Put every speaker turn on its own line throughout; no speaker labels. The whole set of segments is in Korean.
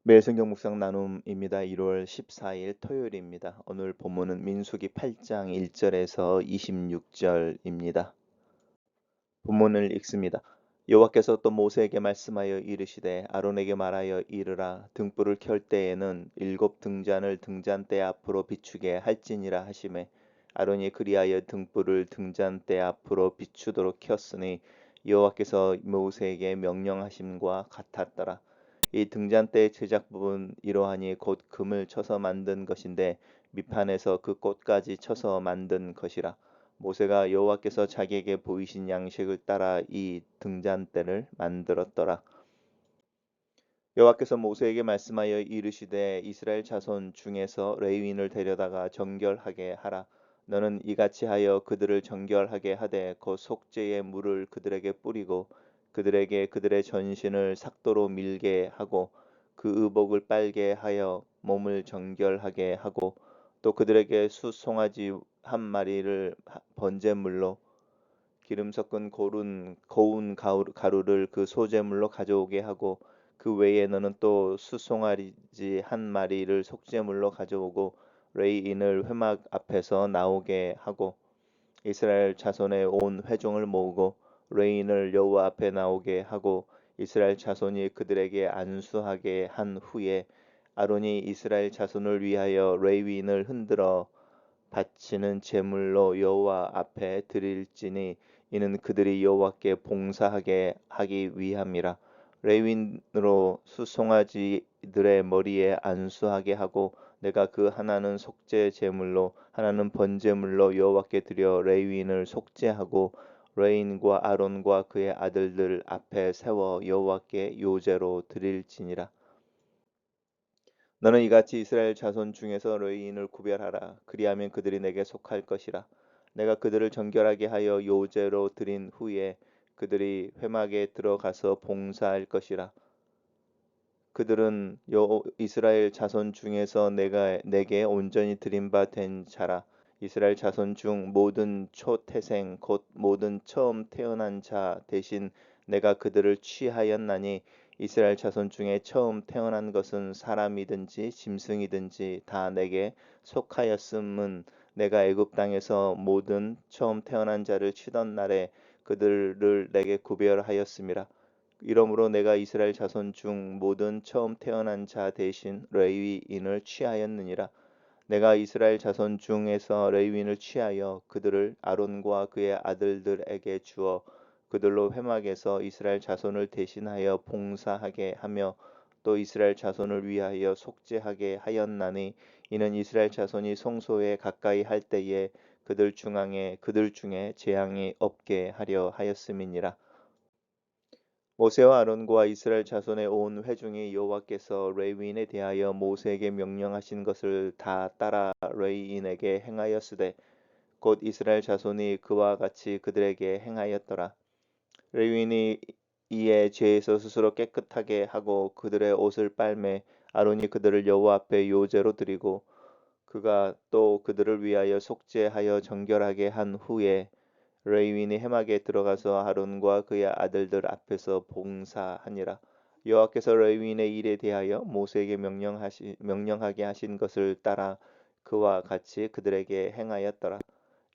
매일 성경 묵상 나눔입니다. 1월 14일 토요일입니다. 오늘 본문은 민수기 8장 1절에서 26절입니다. 본문을 읽습니다. 여호와께서 또 모세에게 말씀하여 이르시되 아론에게 말하여 이르라 등불을 켤 때에는 7등잔을 등잔대 앞으로 비추게 할지니라 하시매 아론이 그리하여 등불을 등잔대 앞으로 비추도록 켰으니 여호와께서 모세에게 명령하심과 같았더라. 이 등잔대의 제작 부분 이러하니 곧 금을 쳐서 만든 것인데 밑판에서 그 꽃까지 쳐서 만든 것이라. 모세가 여호와께서 자기에게 보이신 양식을 따라 이 등잔대를 만들었더라. 여호와께서 모세에게 말씀하여 이르시되 이스라엘 자손 중에서 레위인을 데려다가 정결하게 하라. 너는 이같이 하여 그들을 정결하게 하되 곧 속죄의 물을 그들에게 뿌리고 그들에게 그들의 전신을 삭도로 밀게 하고 그 의복을 빨게 하여 몸을 정결하게 하고 또 그들에게 숫송아지 한 마리를 번제물로 기름 섞은 고운 가루를 그 소제물로 가져오게 하고 그 외에 너는 또 숫송아지 한 마리를 속죄물로 가져오고 레이인을 회막 앞에서 나오게 하고 이스라엘 자손의 온 회중을 모으고 레인을 여호와 앞에 나오게 하고 이스라엘 자손이 그들에게 안수하게 한 후에 아론이 이스라엘 자손을 위하여 레위인을 흔들어 바치는 제물로 여호와 앞에 드릴지니 이는 그들이 여호와께 봉사하게 하기 위함이라. 레위인으로 수송아지들의 머리에 안수하게 하고 내가 그 하나는 속죄 제물로 하나는 번제물로 여호와께 드려 레위인을 속죄하고 레인과 아론과 그의 아들들 앞에 세워 여호와께 요제로 드릴지니라. 너는 이같이 이스라엘 자손 중에서 레위인을 구별하라. 그리하면 그들이 내게 속할 것이라. 내가 그들을 정결하게 하여 요제로 드린 후에 그들이 회막에 들어가서 봉사할 것이라. 그들은 이스라엘 자손 중에서 내가 내게 온전히 드린 바 된 자라. 이스라엘 자손 중 모든 초태생 곧 모든 처음 태어난 자 대신 내가 그들을 취하였나니 이스라엘 자손 중에 처음 태어난 것은 사람이든지 짐승이든지 다 내게 속하였음은 내가 애굽 땅에서 모든 처음 태어난 자를 치던 날에 그들을 내게 구별하였음이라. 이러므로 내가 이스라엘 자손 중 모든 처음 태어난 자 대신 레위인을 취하였느니라. 내가 이스라엘 자손 중에서 레위인을 취하여 그들을 아론과 그의 아들들에게 주어 그들로 회막에서 이스라엘 자손을 대신하여 봉사하게 하며 또 이스라엘 자손을 위하여 속죄하게 하였나니 이는 이스라엘 자손이 성소에 가까이 할 때에 그들 중에 재앙이 없게 하려 하였음이니라. 모세와 아론과 이스라엘 자손의 온 회중이 여호와께서 레위인에 대하여 모세에게 명령하신 것을 다 따라 레위인에게 행하였으되 곧 이스라엘 자손이 그와 같이 그들에게 행하였더라. 레위인이 이에 죄에서 스스로 깨끗하게 하고 그들의 옷을 빨매 아론이 그들을 여호와 앞에 요제로 드리고 그가 또 그들을 위하여 속죄하여 정결하게 한 후에 레위인이 해막에 들어가서 아론과 그의 아들들 앞에서 봉사하니라. 여호와께서 레위인의 일에 대하여 모세에게 명령하게 하신 것을 따라 그와 같이 그들에게 행하였더라.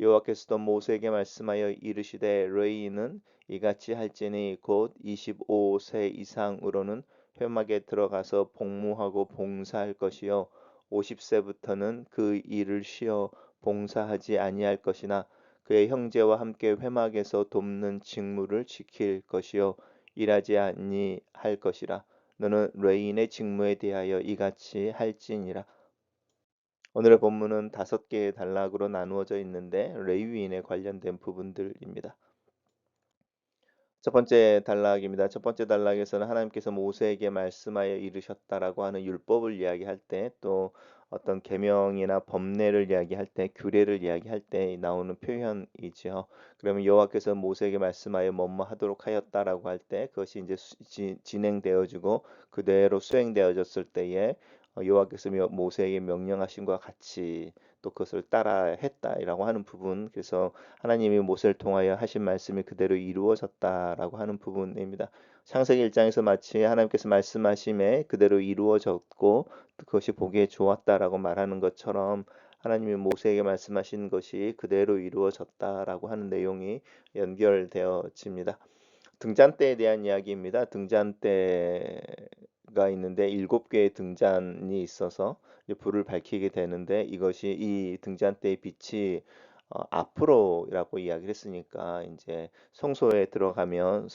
여호와께서도 모세에게 말씀하여 이르시되 레위인은 이같이 할지니 곧 25세 이상으로는 회막에 들어가서 복무하고 봉사할 것이요 50세부터는 그 일을 쉬어 봉사하지 아니할 것이나 그의 형제와 함께 회막에서 돕는 직무를 지킬 것이요 일하지 아니할 것이라. 너는 레인의 직무에 대하여 이같이 할지니라. 오늘의 본문은 5개의 단락으로 나누어져 있는데 레위인에 관련된 부분들입니다. 첫 번째 단락입니다. 첫 번째 단락에서는 하나님께서 모세에게 말씀하여 이르셨다라고 하는 율법을 이야기할 때 또 어떤 계명이나 법례를 이야기할 때 규례를 이야기할 때 나오는 표현이죠. 그러면 여호와께서 모세에게 말씀하여 뭐뭐 하도록 하였다라고 할 때 그것이 이제 진행되어지고 그대로 수행되어졌을 때에 여호와께서 모세에게 명령하신 것 같이 또 그것을 따라 했다라고 하는 부분, 그래서 하나님이 모세를 통하여 하신 말씀이 그대로 이루어졌다라고 하는 부분입니다. 창세기 1장에서 마치 하나님께서 말씀하심에 그대로 이루어졌고 그것이 보기에 좋았다라고 말하는 것처럼 하나님이 모세에게 말씀하신 것이 그대로 이루어졌다라고 하는 내용이 연결되어집니다. 등잔대에 대한 이야기입니다. 등잔대가 있는데 7개의 등잔이 있어서 이제 불을 밝히게 되는데, 이것이 이 등잔대의 빛이 앞으로라고 이야기를 했으니까 이제 성소에 들어가면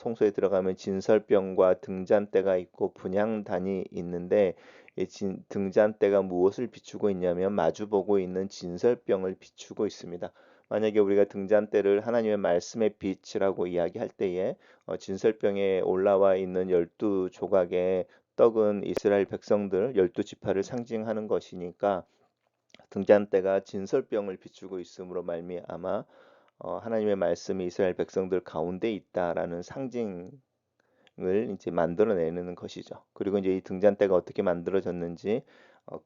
진설병과 등잔대가 있고 분향단이 있는데, 이 등잔대가 무엇을 비추고 있냐면 마주보고 있는 진설병을 비추고 있습니다. 만약에 우리가 등잔대를 하나님의 말씀의 빛이라고 이야기할 때에 진설병에 올라와 있는 12조각의 떡은 이스라엘 백성들 12지파를 상징하는 것이니까 등잔대가 진설병을 비추고 있으므로 말미암아 하나님의 말씀이 이스라엘 백성들 가운데 있다라는 상징을 이제 만들어내는 것이죠. 그리고 이제 이 등잔대가 어떻게 만들어졌는지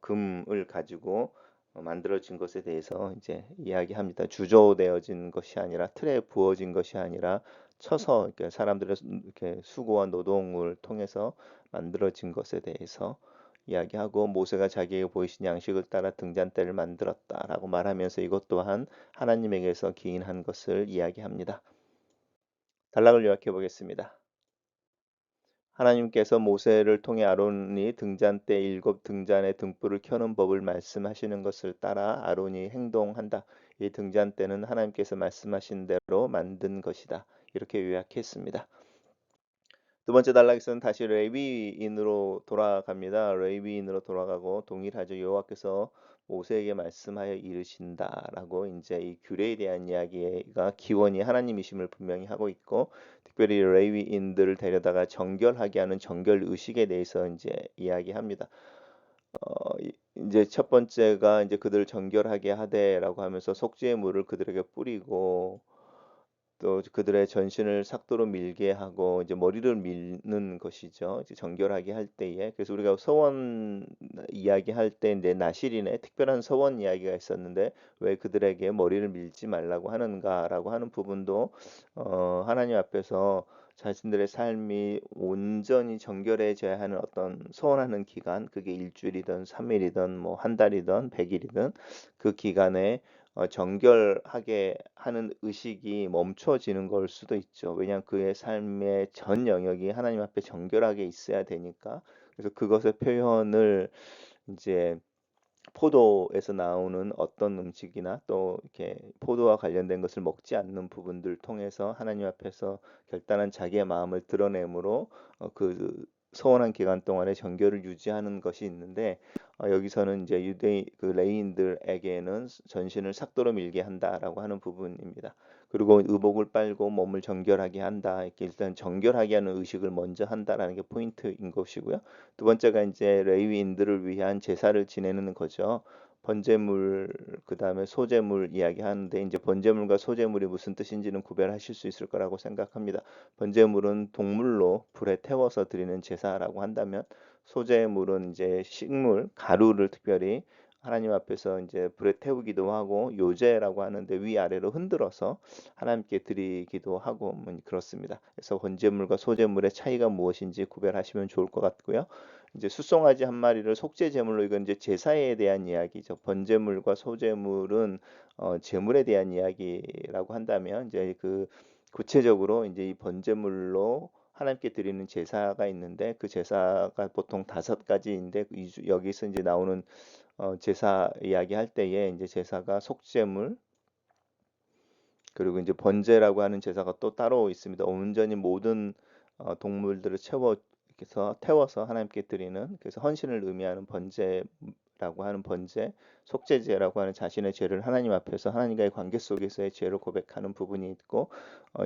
금을 가지고 만들어진 것에 대해서 이제 이야기합니다. 주조되어진 것이 아니라, 틀에 부어진 것이 아니라 쳐서 이렇게 사람들의 이렇게 수고와 노동을 통해서 만들어진 것에 대해서 이야기하고, 모세가 자기에게 보이신 양식을 따라 등잔대를 만들었다라고 말하면서 이것 또한 하나님에게서 기인한 것을 이야기합니다. 단락을 요약해 보겠습니다. 하나님께서 모세를 통해 아론이 등잔대 7등잔의 등불을 켜는 법을 말씀하시는 것을 따라 아론이 행동한다. 이 등잔대는 하나님께서 말씀하신 대로 만든 것이다. 이렇게 요약했습니다. 두 번째 단락에서는 다시 레위인으로 돌아갑니다. 레위인으로 돌아가고 동일하죠. 여호와께서 모세에게 말씀하여 이르신다라고 이제 이 규례에 대한 이야기가 기원이 하나님이심을 분명히 하고 있고, 특별히 레위인들을 데려다가 정결하게 하는 정결 의식에 대해서 이제 이야기합니다. 이제 첫 번째가 이제 그들을 정결하게 하되라고 하면서 속죄의 물을 그들에게 뿌리고, 또 그들의 전신을 삭도로 밀게 하고 이제 머리를 밀는 것이죠. 이제 정결하게 할 때에. 그래서 우리가 서원 이야기할 때 이제 나실인의 특별한 서원 이야기가 있었는데, 왜 그들에게 머리를 밀지 말라고 하는가라고 하는 부분도 하나님 앞에서 자신들의 삶이 온전히 정결해져야 하는 어떤 서원하는 기간, 그게 일주일이든 3일이든 뭐 한 달이든 100일이든 그 기간에 정결하게 하는 의식이 멈춰지는 걸 수도 있죠. 왜냐하면 그의 삶의 전 영역이 하나님 앞에 정결하게 있어야 되니까. 그래서 그것의 표현을 이제 포도에서 나오는 어떤 음식이나 또 이렇게 포도와 관련된 것을 먹지 않는 부분들 통해서 하나님 앞에서 결단한 자기의 마음을 드러내므로 그 서원한 기간 동안에 정결을 유지하는 것이 있는데, 여기서는 이제 유대인 그 레위인들에게는 전신을 삭도로 밀게 한다라고 하는 부분입니다. 그리고 의복을 빨고 몸을 정결하게 한다. 이렇게 일단 정결하게 하는 의식을 먼저 한다라는 게 포인트인 것이고요. 두 번째가 이제 레위인들을 위한 제사를 지내는 거죠. 번제물, 그다음에 소제물 이야기하는데, 이제 번제물과 소제물이 무슨 뜻인지는 구별하실 수 있을 거라고 생각합니다. 번제물은 동물로 불에 태워서 드리는 제사라고 한다면, 소제물은 이제 식물, 가루를 특별히 하나님 앞에서 이제 불에 태우기도 하고, 요제라고 하는데 위아래로 흔들어서 하나님께 드리기도 하고 뭐 그렇습니다. 그래서 번제물과 소제물의 차이가 무엇인지 구별하시면 좋을 것 같고요. 이제 숫송아지 한 마리를 속죄 제물로, 이건 이제 제사에 대한 이야기죠. 번제물과 소제물은 제물에 대한 이야기라고 한다면, 이제 그 구체적으로 이제 이 번제물로 하나님께 드리는 제사가 있는데, 그 제사가 보통 5가지인데 여기서 이제 나오는 제사 이야기할 때에 이제 제사가 속죄물, 그리고 이제 번제라고 하는 제사가 또 따로 있습니다. 온전히 모든 동물들을 태워서 하나님께 드리는, 그래서 헌신을 의미하는 번제라고 하는 번제, 속죄제라고 하는 자신의 죄를 하나님 앞에서 하나님과의 관계 속에서의 죄를 고백하는 부분이 있고,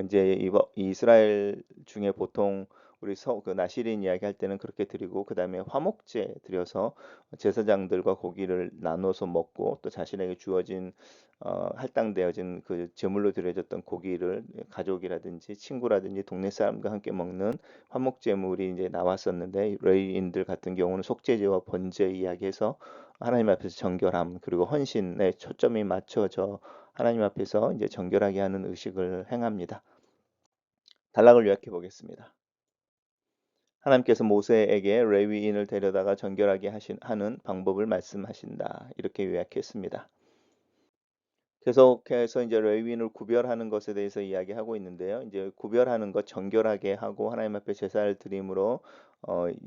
이제 이스라엘 중에 보통 우리 그 나시린 이야기할 때는 그렇게 드리고 그다음에 화목제 드려서 제사장들과 고기를 나눠서 먹고 또 자신에게 주어진 할당되어진 그 제물로 드려졌던 고기를 가족이라든지 친구라든지 동네 사람과 함께 먹는 화목제물이 이제 나왔었는데 레위인들 같은 경우는 속죄제와 번제 이야기해서 하나님 앞에서 정결함 그리고 헌신에 초점이 맞춰져 하나님 앞에서 이제 정결하게 하는 의식을 행합니다. 단락을 요약해 보겠습니다. 하나님께서 모세에게 레위인을 데려다가 정결하게 하는 방법을 말씀하신다. 이렇게 요약했습니다. 계속해서 이제 레위인을 구별하는 것에 대해서 이야기하고 있는데요. 이제 구별하는 것 정결하게 하고 하나님 앞에 제사를 드림으로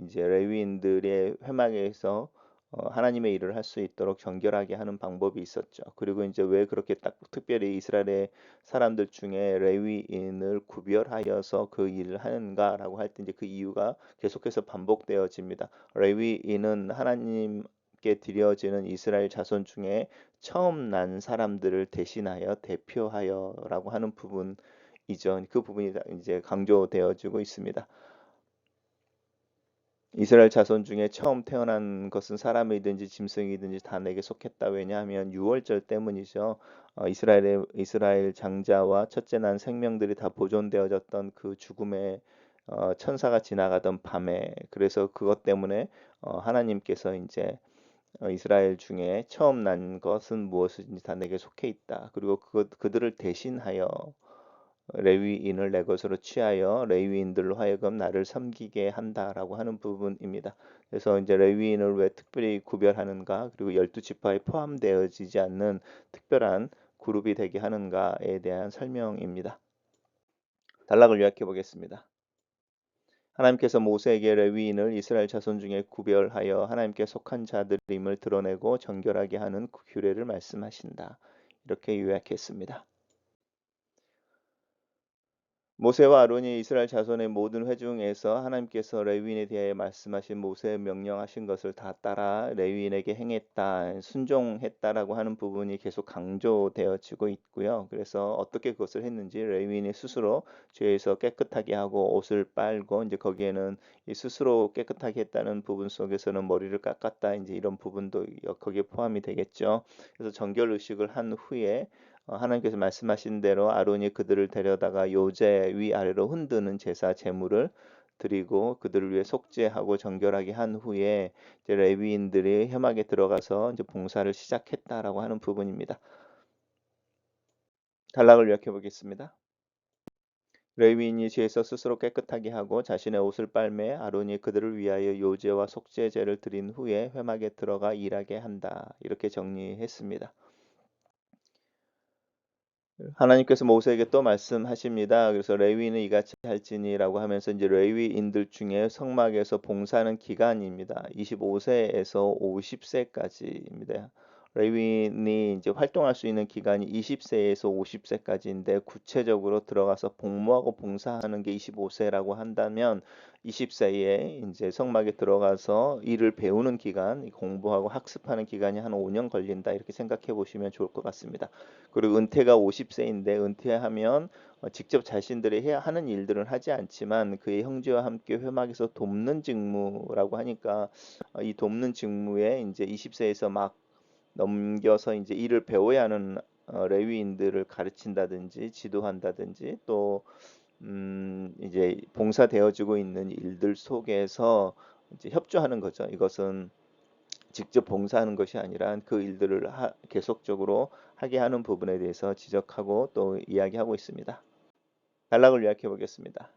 이제 레위인들의 회막에서 하나님의 일을 할 수 있도록 정결하게 하는 방법이 있었죠. 그리고 이제 왜 그렇게 딱 특별히 이스라엘의 사람들 중에 레위인을 구별하여서 그 일을 하는가라고 할 때 이제 그 이유가 계속해서 반복되어집니다. 레위인은 하나님께 드려지는 이스라엘 자손 중에 처음 난 사람들을 대신하여 대표하여라고 하는 부분이죠. 그 부분이 이제 강조되어지고 있습니다. 이스라엘 자손 중에 처음 태어난 것은 사람이든지 짐승이든지 다 내게 속했다. 왜냐하면 유월절 때문이죠. 이스라엘 장자와 첫째 난 생명들이 다 보존되어졌던 그 죽음의 천사가 지나가던 밤에 그래서 그것 때문에 하나님께서 이제 이스라엘 중에 처음 난 것은 무엇이든지 다 내게 속해 있다. 그리고 그들을 대신하여 레위인을 내 것으로 취하여 레위인들로 하여금 나를 섬기게 한다라고 하는 부분입니다. 그래서 이제 레위인을 왜 특별히 구별하는가, 그리고 12지파에 포함되어지지 않는 특별한 그룹이 되게 하는가에 대한 설명입니다. 단락을 요약해 보겠습니다. 하나님께서 모세에게 레위인을 이스라엘 자손 중에 구별하여 하나님께 속한 자들임을 드러내고 정결하게 하는 규례를 말씀하신다. 이렇게 요약했습니다. 모세와 아론이 이스라엘 자손의 모든 회중에서 하나님께서 레위인에 대해 말씀하신 모세의 명령하신 것을 다 따라 레위인에게 행했다, 순종했다라고 하는 부분이 계속 강조되어지고 있고요. 그래서 어떻게 그것을 했는지 레위인이 스스로 죄에서 깨끗하게 하고 옷을 빨고 이제 거기에는 이 스스로 깨끗하게 했다는 부분 속에서는 머리를 깎았다 이제 이런 부분도 거기에 포함이 되겠죠. 그래서 정결 의식을 한 후에 하나님께서 말씀하신 대로 아론이 그들을 데려다가 요제 위아래로 흔드는 제사 제물을 드리고 그들을 위해 속죄하고 정결하게 한 후에 이제 레위인들이 회막에 들어가서 이제 봉사를 시작했다라고 하는 부분입니다. 단락을 요약해 보겠습니다. 레위인이 죄에서 스스로 깨끗하게 하고 자신의 옷을 빨매 아론이 그들을 위하여 요제와 속죄제를 드린 후에 회막에 들어가 일하게 한다. 이렇게 정리했습니다. 하나님께서 모세에게 또 말씀하십니다. 그래서 레위인은 이같이 할지니라고 하면서 이제 레위인들 중에 성막에서 봉사하는 기간입니다. 25세에서 50세까지입니다. 레위인이 이제 활동할 수 있는 기간이 20세에서 50세까지인데 구체적으로 들어가서 복무하고 봉사하는 게 25세라고 한다면 20세에 이제 성막에 들어가서 일을 배우는 기간, 공부하고 학습하는 기간이 한 5년 걸린다 이렇게 생각해 보시면 좋을 것 같습니다. 그리고 은퇴가 50세인데 은퇴하면 직접 자신들이 해야 하는 일들은 하지 않지만 그의 형제와 함께 회막에서 돕는 직무라고 하니까 이 돕는 직무에 이제 20세에서 막 넘겨서 이제 일을 배워야 하는 레위인들을 가르친다든지 지도한다든지 또 이제 봉사되어지고 있는 일들 속에서 이제 협조하는 거죠. 이것은 직접 봉사하는 것이 아니라 그 일들을 계속적으로 하게 하는 부분에 대해서 지적하고 또 이야기하고 있습니다. 단락을 요약해 보겠습니다.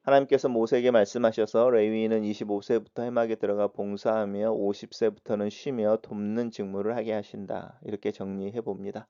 하나님께서 모세에게 말씀하셔서 레위인은 25세부터 회막에 들어가 봉사하며 50세부터는 쉬며 돕는 직무를 하게 하신다. 이렇게 정리해 봅니다.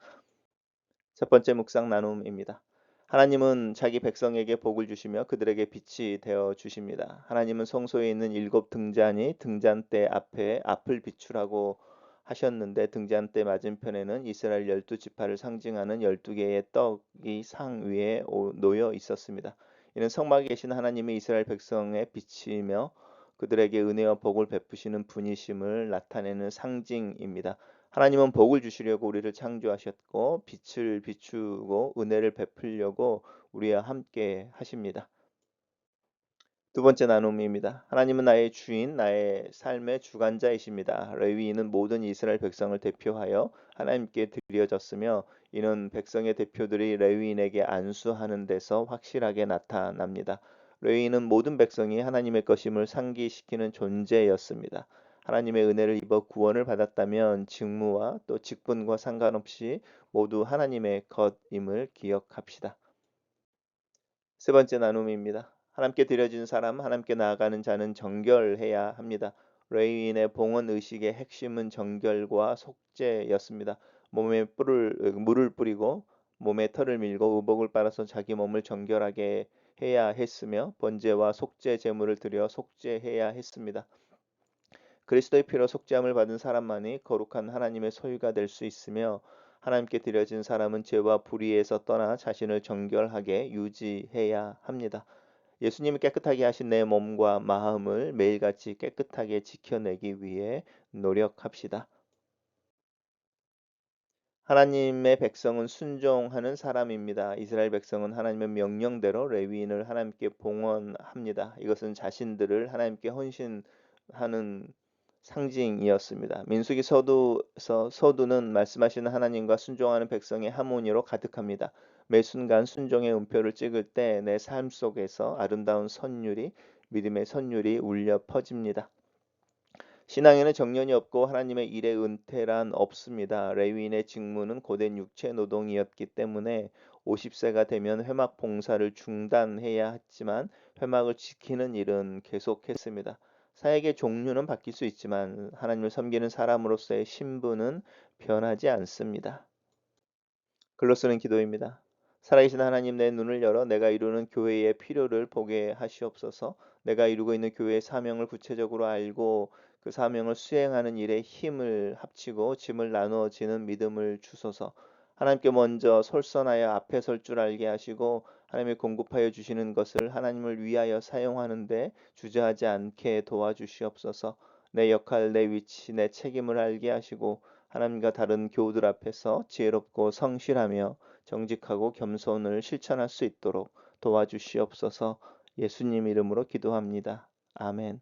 첫 번째 묵상 나눔입니다. 하나님은 자기 백성에게 복을 주시며 그들에게 빛이 되어 주십니다. 하나님은 성소에 있는 7등잔이 등잔대 앞에 앞을 비추라고 하셨는데 등잔대 맞은편에는 이스라엘 12지파를 상징하는 12개의 떡이 상 위에 놓여 있었습니다. 이는 성막에 계신 하나님의 이스라엘 백성에 비치며 그들에게 은혜와 복을 베푸시는 분이심을 나타내는 상징입니다. 하나님은 복을 주시려고 우리를 창조하셨고 빛을 비추고 은혜를 베풀려고 우리와 함께 하십니다. 두 번째 나눔입니다. 하나님은 나의 주인, 나의 삶의 주관자이십니다. 레위인은 모든 이스라엘 백성을 대표하여 하나님께 드려졌으며 이는 백성의 대표들이 레위인에게 안수하는 데서 확실하게 나타납니다. 레위인은 모든 백성이 하나님의 것임을 상기시키는 존재였습니다. 하나님의 은혜를 입어 구원을 받았다면 직무와 또 직분과 상관없이 모두 하나님의 것임을 기억합시다. 세 번째 나눔입니다. 하나님께 드려진 사람, 하나님께 나아가는 자는 정결해야 합니다. 레위인의 봉헌 의식의 핵심은 정결과 속죄였습니다. 몸에 물을 뿌리고 몸에 털을 밀고 의복을 빨아서 자기 몸을 정결하게 해야 했으며 번제와 속죄 제물을 드려 속죄해야 했습니다. 그리스도의 피로 속죄함을 받은 사람만이 거룩한 하나님의 소유가 될 수 있으며 하나님께 드려진 사람은 죄와 불의에서 떠나 자신을 정결하게 유지해야 합니다. 예수님이 깨끗하게 하신 내 몸과 마음을 매일같이 깨끗하게 지켜내기 위해 노력합시다. 하나님의 백성은 순종하는 사람입니다. 이스라엘 백성은 하나님의 명령대로 레위인을 하나님께 봉헌합니다. 이것은 자신들을 하나님께 헌신하는 상징이었습니다. 민수기 서두는 말씀하시는 하나님과 순종하는 백성의 하모니로 가득합니다. 매 순간 순종의 음표를 찍을 때 내 삶 속에서 아름다운 선율이 믿음의 선율이 울려 퍼집니다. 신앙에는 정년이 없고 하나님의 일의 은퇴란 없습니다. 레위인의 직무는 고된 육체 노동이었기 때문에 50세가 되면 회막 봉사를 중단해야 했지만 회막을 지키는 일은 계속했습니다. 사역의 종류는 바뀔 수 있지만 하나님을 섬기는 사람으로서의 신분은 변하지 않습니다. 글로 쓰는 기도입니다. 살아계신 하나님, 내 눈을 열어 내가 이루는 교회의 필요를 보게 하시옵소서. 내가 이루고 있는 교회의 사명을 구체적으로 알고 그 사명을 수행하는 일에 힘을 합치고 짐을 나누어지는 믿음을 주소서. 하나님께 먼저 솔선하여 앞에 설 줄 알게 하시고 하나님이 공급하여 주시는 것을 하나님을 위하여 사용하는데 주저하지 않게 도와주시옵소서. 내 역할, 내 위치, 내 책임을 알게 하시고 하나님과 다른 교우들 앞에서 지혜롭고 성실하며 정직하고 겸손을 실천할 수 있도록 도와주시옵소서. 예수님 이름으로 기도합니다. 아멘.